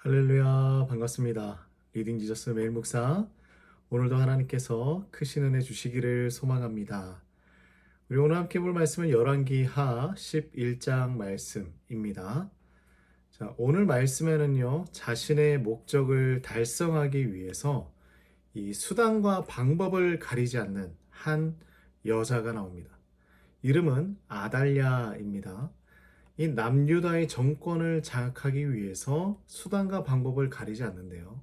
할렐루야, 반갑습니다. 리딩 지저스 매일 묵상. 오늘도 하나님께서 크신 은혜 주시기를 소망합니다. 우리 오늘 함께 볼 말씀은 열왕기하 11장 말씀입니다. 자, 오늘 말씀에는요, 자신의 목적을 달성하기 위해서 이 수단과 방법을 가리지 않는 한 여자가 나옵니다. 이름은 아달랴입니다. 이 남유다의 정권을 장악하기 위해서 수단과 방법을 가리지 않는데요.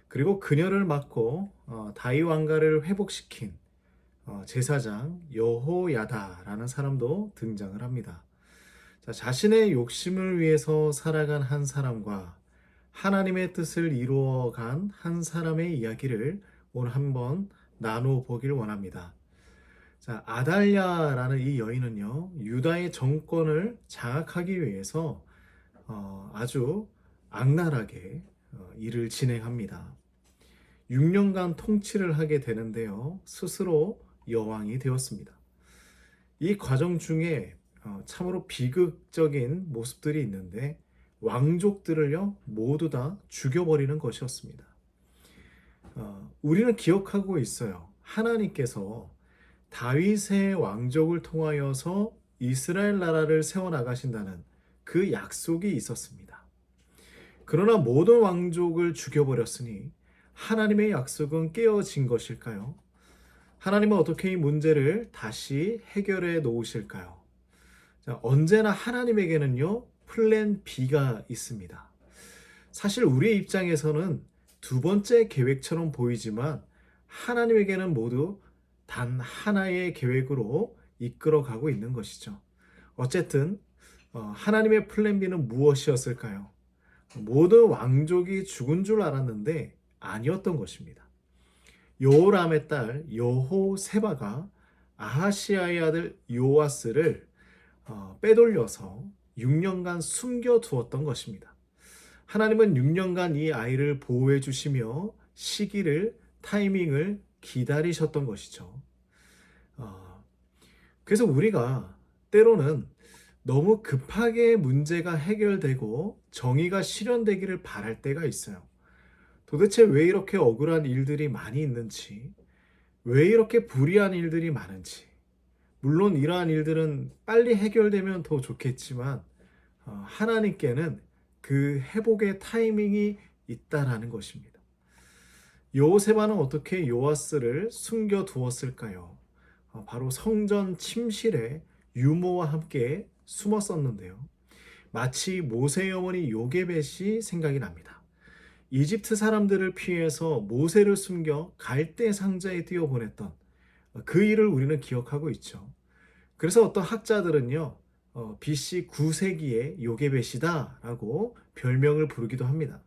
그리고 그녀를 맡고 다윗 왕가를 회복시킨 제사장 여호야다라는 사람도 등장을 합니다. 자, 자신의 욕심을 위해서 살아간 한 사람과 하나님의 뜻을 이루어간 한 사람의 이야기를 오늘 한번 나누어 보길 원합니다. 자, 아달랴라는 이 여인은요, 유다의 정권을 장악하기 위해서 아주 악랄하게 일을 진행합니다. 6년간 통치를 하게 되는데요, 스스로 여왕이 되었습니다. 이 과정 중에 참으로 비극적인 모습들이 있는데 왕족들을요 모두 다 죽여버리는 것이었습니다. 우리는 기억하고 있어요. 하나님께서 다윗의 왕족을 통하여서 이스라엘 나라를 세워나가신다는 그 약속이 있었습니다. 그러나 모든 왕족을 죽여버렸으니 하나님의 약속은 깨어진 것일까요? 하나님은 어떻게 이 문제를 다시 해결해 놓으실까요? 자, 언제나 하나님에게는요, 플랜 B가 있습니다. 사실 우리의 입장에서는 두 번째 계획처럼 보이지만 하나님에게는 모두 단 하나의 계획으로 이끌어가고 있는 것이죠. 어쨌든 하나님의 플랜 B는 무엇이었을까요? 모든 왕족이 죽은 줄 알았는데 아니었던 것입니다. 요람의 딸 여호세바가 아하시아의 아들 요아스를 빼돌려서 6년간 숨겨두었던 것입니다. 하나님은 6년간 이 아이를 보호해 주시며 시기를, 타이밍을 기다리셨던 것이죠. 그래서 우리가 때로는 너무 급하게 문제가 해결되고 정의가 실현되기를 바랄 때가 있어요. 도대체 왜 이렇게 억울한 일들이 많이 있는지, 왜 이렇게 불의한 일들이 많은지, 물론 이러한 일들은 빨리 해결되면 더 좋겠지만 하나님께는 그 회복의 타이밍이 있다라는 것입니다. 여호세바는 어떻게 요아스를 숨겨두었을까요? 바로 성전 침실에 유모와 함께 숨었었는데요. 마치 모세의 어머니 요게벳이 생각이 납니다. 이집트 사람들을 피해서 모세를 숨겨 갈대 상자에 띄워보냈던 그 일을 우리는 기억하고 있죠. 그래서 어떤 학자들은요, BC 9세기의 요게벳이다라고 별명을 부르기도 합니다.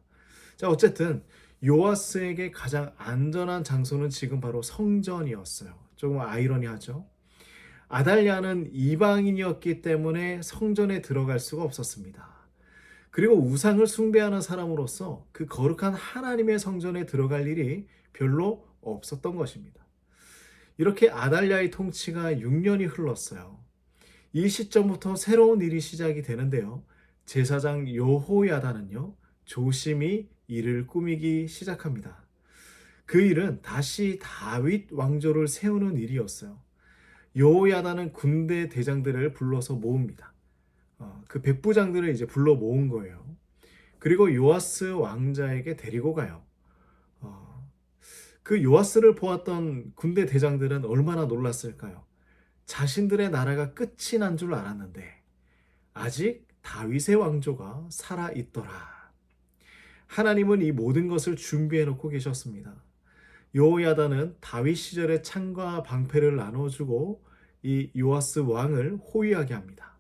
자, 어쨌든 요아스에게 가장 안전한 장소는 지금 바로 성전이었어요. 조금 아이러니하죠. 아달랴는 이방인이었기 때문에 성전에 들어갈 수가 없었습니다. 그리고 우상을 숭배하는 사람으로서 그 거룩한 하나님의 성전에 들어갈 일이 별로 없었던 것입니다. 이렇게 아달랴의 통치가 6년이 흘렀어요. 이 시점부터 새로운 일이 시작이 되는데요. 제사장 여호야다는요, 조심히 일을 꾸미기 시작합니다. 그 일은 다시 다윗 왕조를 세우는 일이었어요. 여호야다는 군대 대장들을 불러서 모읍니다. 그 백부장들을 이제 불러 모은 거예요. 그리고 요아스 왕자에게 데리고 가요. 그 요아스를 보았던 군대 대장들은 얼마나 놀랐을까요? 자신들의 나라가 끝이 난 줄 알았는데 아직 다윗의 왕조가 살아있더라. 하나님은 이 모든 것을 준비해 놓고 계셨습니다. 여호야다는 다윗 시절의 창과 방패를 나눠주고 이 요아스 왕을 호위하게 합니다.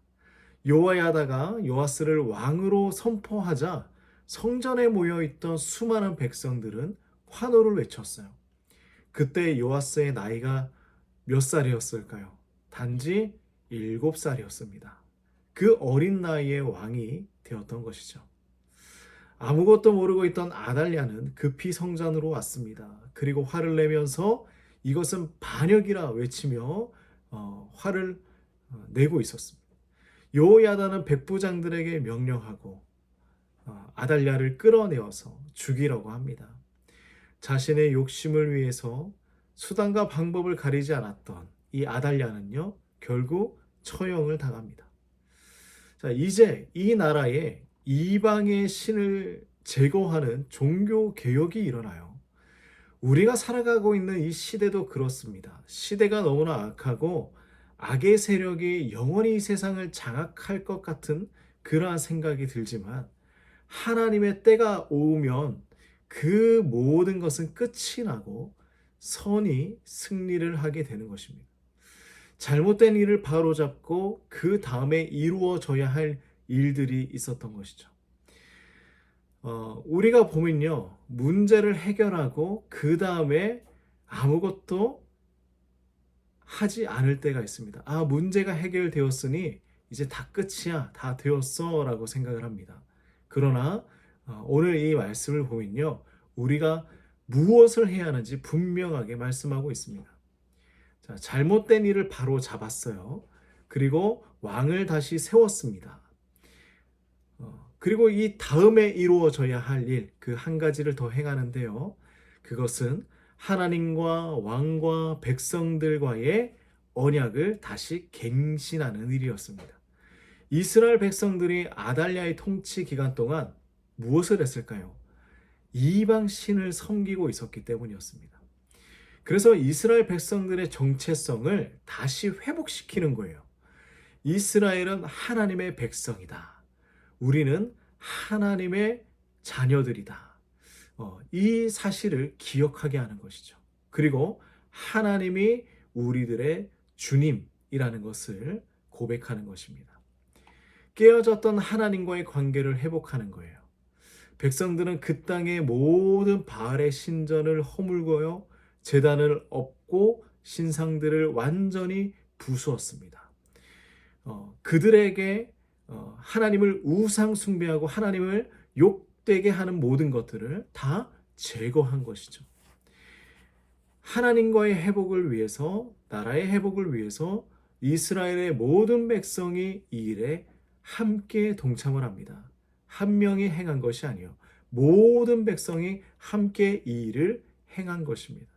여호야다가 요아스를 왕으로 선포하자 성전에 모여있던 수많은 백성들은 환호를 외쳤어요. 그때 요아스의 나이가 몇 살이었을까요? 단지 7살이었습니다. 그 어린 나이에 왕이 되었던 것이죠. 아무것도 모르고 있던 아달랴는 급히 성전으로 왔습니다. 그리고 화를 내면서 이것은 반역이라 외치며 화를 내고 있었습니다. 여호야다는 백부장들에게 명령하고 아달랴를 끌어내어서 죽이려고 합니다. 자신의 욕심을 위해서 수단과 방법을 가리지 않았던 이 아달랴는요, 결국 처형을 당합니다. 자, 이제 이 나라에 이방의 신을 제거하는 종교 개혁이 일어나요. 우리가 살아가고 있는 이 시대도 그렇습니다. 시대가 너무나 악하고 악의 세력이 영원히 이 세상을 장악할 것 같은 그러한 생각이 들지만, 하나님의 때가 오면 그 모든 것은 끝이 나고 선이 승리를 하게 되는 것입니다. 잘못된 일을 바로잡고 그 다음에 이루어져야 할 일들이 있었던 것이죠. 우리가 보면요, 문제를 해결하고 그 다음에 아무것도 하지 않을 때가 있습니다. 문제가 해결되었으니 이제 다 끝이야, 다 되었어 라고 생각을 합니다. 그러나 오늘 이 말씀을 보면요, 우리가 무엇을 해야 하는지 분명하게 말씀하고 있습니다. 자, 잘못된 일을 바로 잡았어요. 그리고 왕을 다시 세웠습니다. 그리고 이 다음에 이루어져야 할 일, 그 한 가지를 더 행하는데요. 그것은 하나님과 왕과 백성들과의 언약을 다시 갱신하는 일이었습니다. 이스라엘 백성들이 아달랴의 통치 기간 동안 무엇을 했을까요? 이방 신을 섬기고 있었기 때문이었습니다. 그래서 이스라엘 백성들의 정체성을 다시 회복시키는 거예요. 이스라엘은 하나님의 백성이다. 우리는 하나님의 자녀들이다. 이 사실을 기억하게 하는 것이죠. 그리고 하나님이 우리들의 주님이라는 것을 고백하는 것입니다. 깨어졌던 하나님과의 관계를 회복하는 거예요. 백성들은 그 땅의 모든 바알의 신전을 허물고요, 제단을 엎고 신상들을 완전히 부수었습니다. 그들에게 하나님을 우상 숭배하고 하나님을 욕되게 하는 모든 것들을 다 제거한 것이죠. 하나님과의 회복을 위해서, 나라의 회복을 위해서 이스라엘의 모든 백성이 이 일에 함께 동참을 합니다. 한 명이 행한 것이 아니요, 모든 백성이 함께 이 일을 행한 것입니다.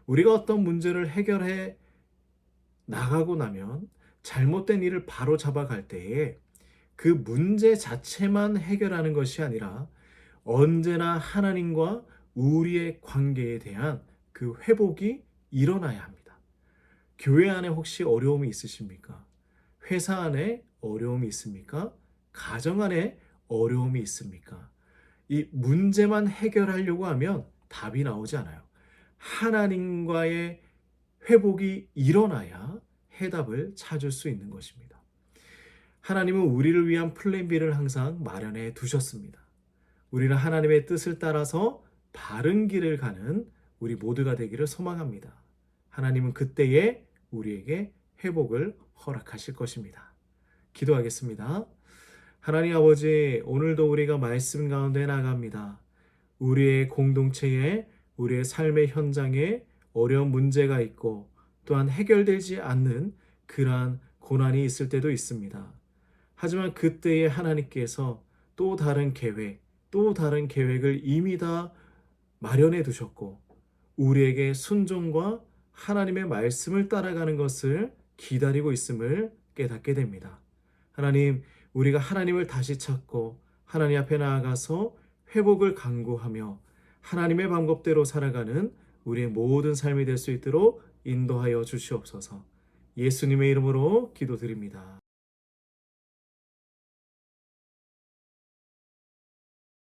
우리가 어떤 문제를 해결해 나가고 나면 잘못된 일을 바로 잡아갈 때에 그 문제 자체만 해결하는 것이 아니라 언제나 하나님과 우리의 관계에 대한 그 회복이 일어나야 합니다. 교회 안에 혹시 어려움이 있으십니까? 회사 안에 어려움이 있습니까? 가정 안에 어려움이 있습니까? 이 문제만 해결하려고 하면 답이 나오지 않아요. 하나님과의 회복이 일어나야 해답을 찾을 수 있는 것입니다. 하나님은 우리를 위한 플랜 B를 항상 마련해 두셨습니다. 우리는 하나님의 뜻을 따라서 바른 길을 가는 우리 모두가 되기를 소망합니다. 하나님은 그때에 우리에게 회복을 허락하실 것입니다. 기도하겠습니다. 하나님 아버지, 오늘도 우리가 말씀 가운데 나갑니다. 우리의 공동체에, 우리의 삶의 현장에 어려운 문제가 있고 또한 해결되지 않는 그러한 고난이 있을 때도 있습니다. 하지만 그때에 하나님께서 또 다른 계획, 또 다른 계획을 이미 다 마련해 두셨고 우리에게 순종과 하나님의 말씀을 따라가는 것을 기다리고 있음을 깨닫게 됩니다. 하나님, 우리가 하나님을 다시 찾고 하나님 앞에 나아가서 회복을 간구하며 하나님의 방법대로 살아가는 우리의 모든 삶이 될 수 있도록 인도하여 주시옵소서. 예수님의 이름으로 기도드립니다.